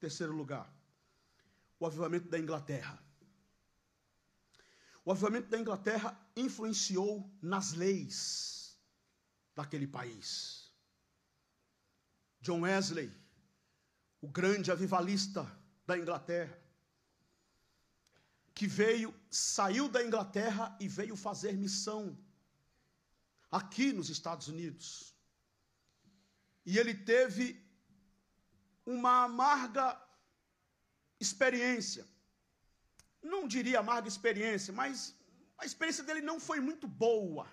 Terceiro lugar, o avivamento da Inglaterra. O avivamento da Inglaterra influenciou nas leis daquele país. John Wesley, o grande avivalista da Inglaterra, que saiu da Inglaterra e veio fazer missão aqui nos Estados Unidos. E ele teve uma amarga experiência. Não diria amarga experiência, mas a experiência dele não foi muito boa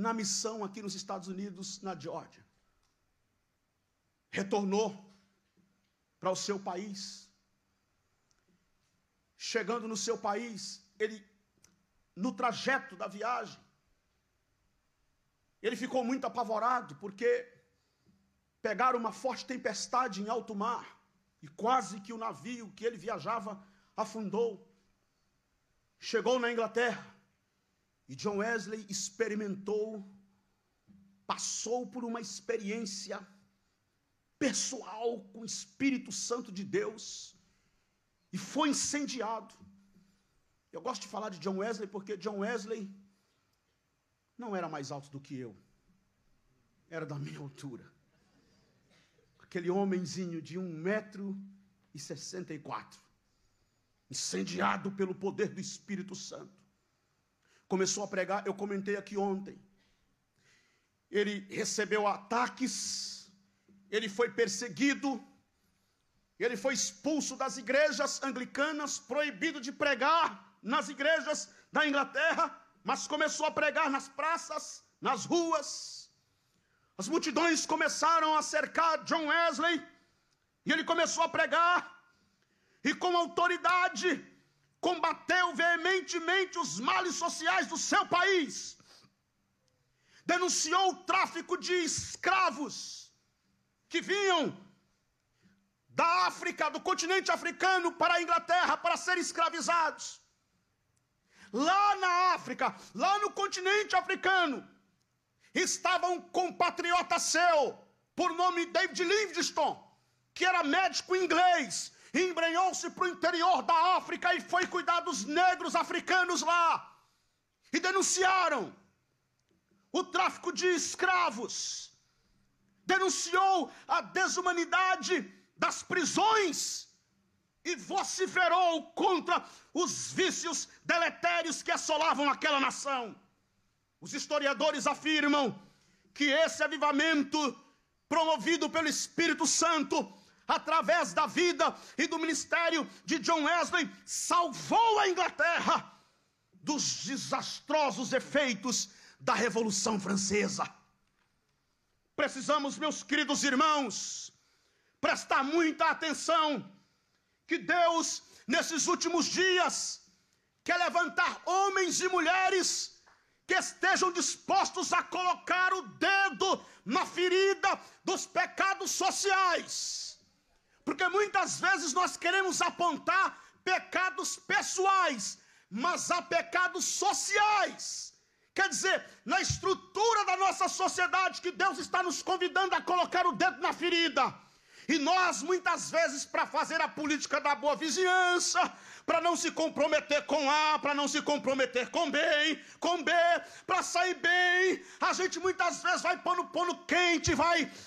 na missão aqui nos Estados Unidos, na Geórgia. Retornou para o seu país. Chegando no seu país, no trajeto da viagem, ele ficou muito apavorado, porque pegaram uma forte tempestade em alto mar, e quase que o navio que ele viajava afundou. Chegou na Inglaterra, e John Wesley passou por uma experiência pessoal com o Espírito Santo de Deus, e foi incendiado. Eu gosto de falar de John Wesley, porque John Wesley não era mais alto do que eu, era da minha altura. Aquele homenzinho de 1,64 m, incendiado pelo poder do Espírito Santo, começou a pregar. Eu comentei aqui ontem, ele recebeu ataques, ele foi perseguido, ele foi expulso das igrejas anglicanas, proibido de pregar nas igrejas da Inglaterra, mas começou a pregar nas praças, nas ruas. As multidões começaram a cercar John Wesley, e ele começou a pregar, e com autoridade combateu veementemente os males sociais do seu país, denunciou o tráfico de escravos que vinham da África, do continente africano, para a Inglaterra para serem escravizados. Lá na África, lá no continente africano, estava um compatriota seu, por nome David Livingstone, que era médico inglês, e embrenhou-se para o interior da África e foi cuidar dos negros africanos lá, e denunciaram o tráfico de escravos, denunciou a desumanidade das prisões, e vociferou contra os vícios deletérios que assolavam aquela nação. Os historiadores afirmam que esse avivamento, promovido pelo Espírito Santo, através da vida e do ministério de John Wesley, salvou a Inglaterra dos desastrosos efeitos da Revolução Francesa. Precisamos, meus queridos irmãos, prestar muita atenção, que Deus, nesses últimos dias, quer levantar homens e mulheres que estejam dispostos a colocar o dedo na ferida dos pecados sociais. Porque muitas vezes nós queremos apontar pecados pessoais, mas há pecados sociais. Quer dizer, na estrutura da nossa sociedade, que Deus está nos convidando a colocar o dedo na ferida. E nós, muitas vezes, para fazer a política da boa vizinhança, para não se comprometer com A, para não se comprometer com B, para sair bem, a gente muitas vezes vai pano quente,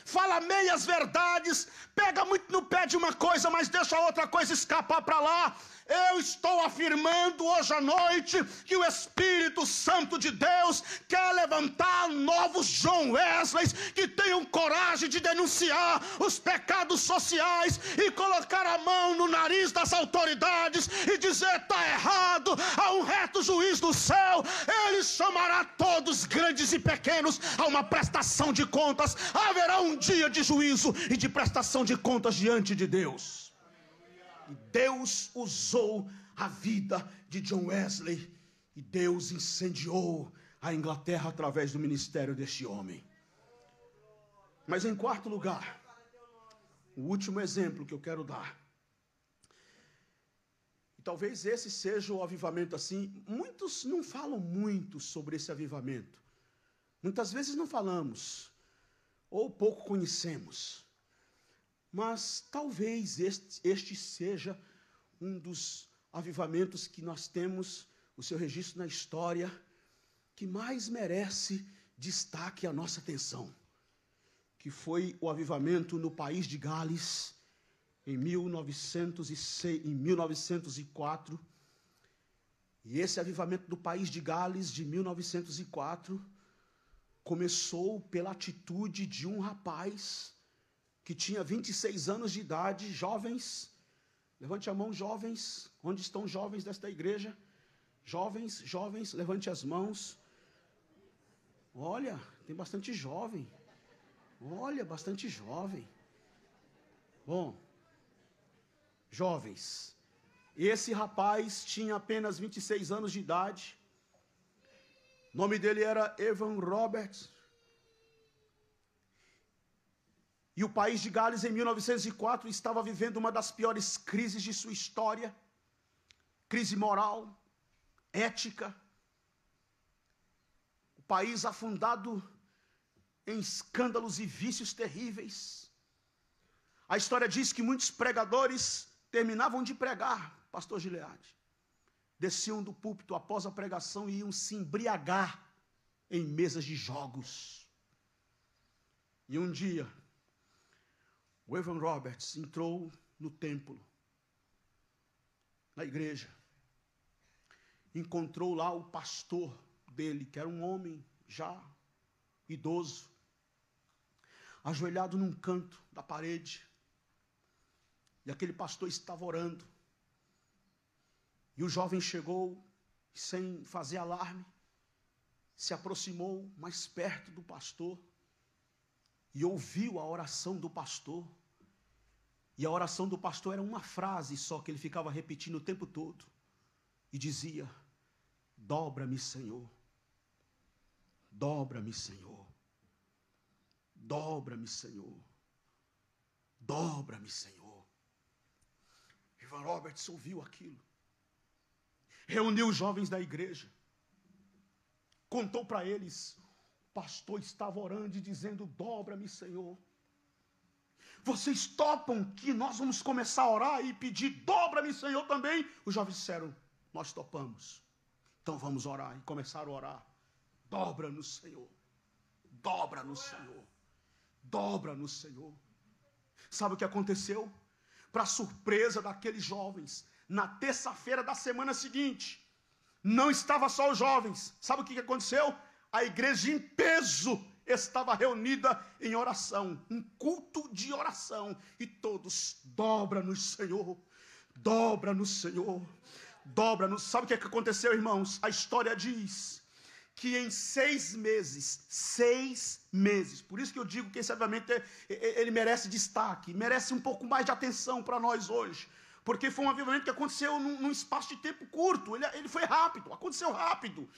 fala meias verdades, pega muito no pé de uma coisa, mas deixa a outra coisa escapar para lá. Eu estou afirmando hoje à noite que o Espírito Santo de Deus quer levantar novos John Wesleys que tenham coragem de denunciar os pecados sociais e colocar a mão no nariz das autoridades e dizer: está errado, há um reto juiz do céu, ele chamará todos, grandes e pequenos, a uma prestação de contas. Haverá um dia de juízo e de prestação de contas diante de Deus. E Deus usou a vida de John Wesley, e Deus incendiou a Inglaterra através do ministério deste homem. Mas em quarto lugar, o último exemplo que eu quero dar, e talvez esse seja o avivamento assim, muitos não falam muito sobre esse avivamento, muitas vezes não falamos, ou pouco conhecemos, Mas talvez este seja um dos avivamentos que nós temos, o seu registro na história, que mais merece destaque a nossa atenção, que foi o avivamento no país de Gales, em 1904. E esse avivamento do país de Gales, de 1904, começou pela atitude de um rapaz que tinha 26 anos de idade. Jovens, levante a mão, jovens. Onde estão os jovens desta igreja? Jovens, jovens, levante as mãos. Olha, tem bastante jovem. Olha, bastante jovem. Bom, jovens, esse rapaz tinha apenas 26 anos de idade. O nome dele era Evan Roberts. E o país de Gales, em 1904, estava vivendo uma das piores crises de sua história. Crise moral, ética. O país afundado em escândalos e vícios terríveis. A história diz que muitos pregadores terminavam de pregar, pastor Gileade, desciam do púlpito após a pregação e iam se embriagar em mesas de jogos. E um dia, o Evan Roberts entrou no templo, na igreja, encontrou lá o pastor dele, que era um homem já idoso, ajoelhado num canto da parede, e aquele pastor estava orando. E o jovem chegou, sem fazer alarme, se aproximou mais perto do pastor e ouviu a oração do pastor. E a oração do pastor era uma frase só que ele ficava repetindo o tempo todo. E dizia: dobra-me, Senhor. Dobra-me, Senhor. Dobra-me, Senhor. Dobra-me, Senhor. Evan Roberts ouviu aquilo. Reuniu os jovens da igreja. Contou para eles: o pastor estava orando e dizendo: dobra-me, Senhor. Vocês topam que nós vamos começar a orar e pedir dobra-me, Senhor, também? Os jovens disseram: nós topamos. Então vamos orar. E começaram a orar. Dobra-nos, Senhor. Dobra-nos, Senhor. Dobra-nos, Senhor. Sabe o que aconteceu? Para surpresa daqueles jovens, na terça-feira da semana seguinte, não estava só os jovens. Sabe o que aconteceu? A igreja em peso estava reunida em oração, um culto de oração, e todos: dobra-nos, Senhor, dobra-nos, Senhor, dobra-nos. Sabe o que aconteceu, irmãos? A história diz que em 6 meses, por isso que eu digo que esse avivamento ele merece destaque, merece um pouco mais de atenção para nós hoje, porque foi um avivamento que aconteceu num espaço de tempo curto, ele foi rápido, aconteceu rápido.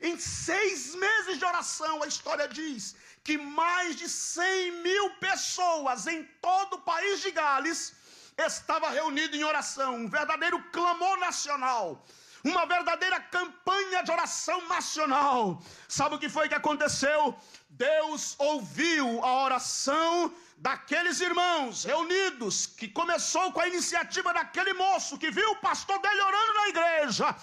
Em 6 meses de oração, a história diz que mais de 100.000 pessoas em todo o país de Gales estavam reunidas em oração, um verdadeiro clamor nacional, uma verdadeira campanha de oração nacional. Sabe o que foi que aconteceu? Deus ouviu a oração daqueles irmãos reunidos, que começou com a iniciativa daquele moço que viu o pastor dele orando na igreja.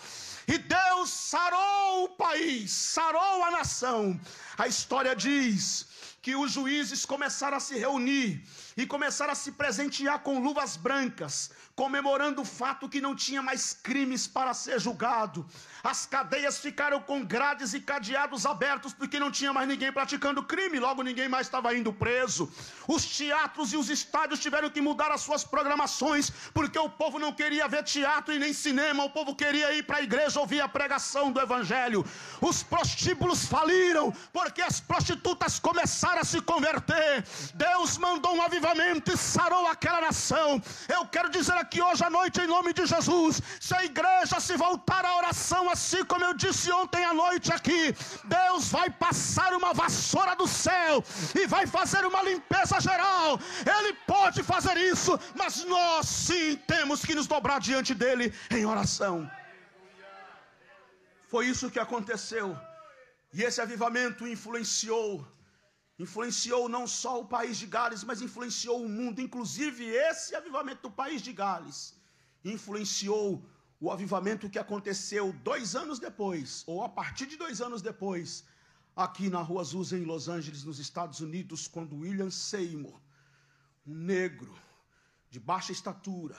E Deus sarou o país, sarou a nação. A história diz que os juízes começaram a se reunir e começaram a se presentear com luvas brancas, comemorando o fato que não tinha mais crimes para ser julgado. As cadeias ficaram com grades e cadeados abertos, porque não tinha mais ninguém praticando crime, logo ninguém mais estava indo preso. Os teatros e os estádios tiveram que mudar as suas programações, porque o povo não queria ver teatro e nem cinema, o povo queria ir para a igreja ouvir a pregação do evangelho. Os prostíbulos faliram, porque as prostitutas começaram a se converter. Deus mandou um avivamento e sarou aquela nação. Eu quero dizer aqui hoje à noite, em nome de Jesus, se a igreja se voltar à oração, assim como eu disse ontem à noite aqui, Deus vai passar uma vassoura do céu e vai fazer uma limpeza geral. Ele pode fazer isso, mas nós sim temos que nos dobrar diante dele em oração. Foi isso que aconteceu. E esse avivamento influenciou influenciou não só o país de Gales, mas influenciou o mundo. Inclusive esse avivamento do país de Gales influenciou o avivamento que aconteceu 2 anos depois, ou a partir de 2 anos depois, aqui na Rua Azusa, em Los Angeles, nos Estados Unidos, quando William Seymour, um negro de baixa estatura,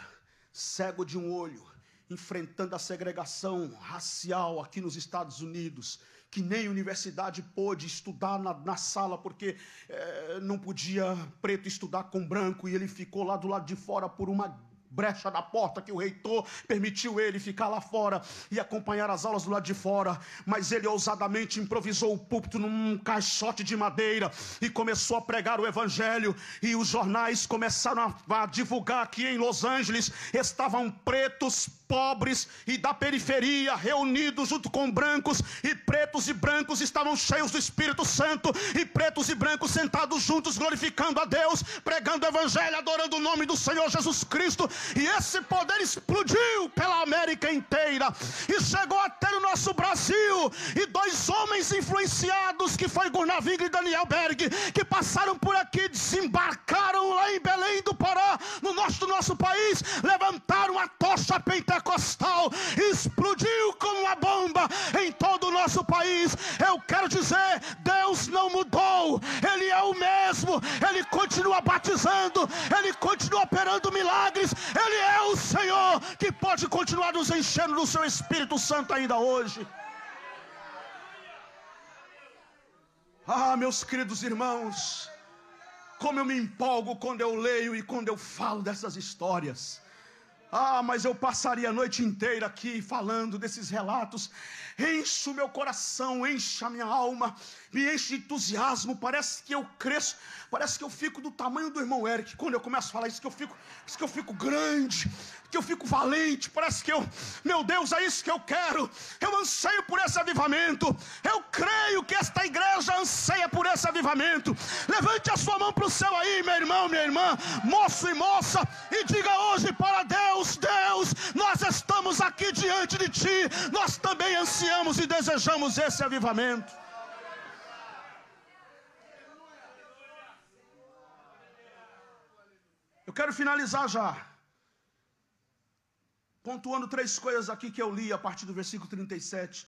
cego de um olho, enfrentando a segregação racial aqui nos Estados Unidos, que nem universidade pôde estudar na sala, porque não podia preto estudar com branco, e ele ficou lá do lado de fora por uma brecha da porta que o reitor permitiu ele ficar lá fora e acompanhar as aulas do lado de fora, mas ele ousadamente improvisou o púlpito num caixote de madeira e começou a pregar o evangelho, e os jornais começaram a divulgar que em Los Angeles estavam pretos pobres e da periferia reunidos junto com brancos, e pretos e brancos estavam cheios do Espírito Santo, e pretos e brancos sentados juntos glorificando a Deus, pregando o evangelho, adorando o nome do Senhor Jesus Cristo. E esse poder explodiu pela América inteira e chegou até o nosso Brasil. E 2 homens influenciados, que foi Gurnah Wingler e Daniel Berg, que passaram por aqui, desembarcaram lá em Belém do Pará, no norte do nosso país, levantaram a tocha pentecostal, explodiu como uma bomba em todo o nosso país. Eu quero dizer, Deus não mudou, Ele é o mesmo, Ele continua batizando, Ele continua operando milagres, Ele é o Senhor que pode continuar nos enchendo do seu Espírito Santo ainda hoje. Ah, meus queridos irmãos, como eu me empolgo quando eu leio e quando eu falo dessas histórias. Ah, mas eu passaria a noite inteira aqui falando desses relatos. Enche o meu coração, enche a minha alma, me enche de entusiasmo. Parece que eu cresço, parece que eu fico do tamanho do irmão Eric. Quando eu começo a falar isso, parece que eu fico grande, que eu fico valente. Parece que meu Deus, é isso que eu quero. Eu anseio por esse avivamento. Eu creio que esta igreja anseia por esse avivamento. Levante a sua mão para o céu aí, meu irmão, minha irmã, moço e moça, e diga hoje para Deus: Deus, nós estamos aqui diante de Ti, nós também ansiamos e desejamos esse avivamento. Eu quero finalizar já, pontuando 3 coisas aqui que eu li a partir do versículo 37.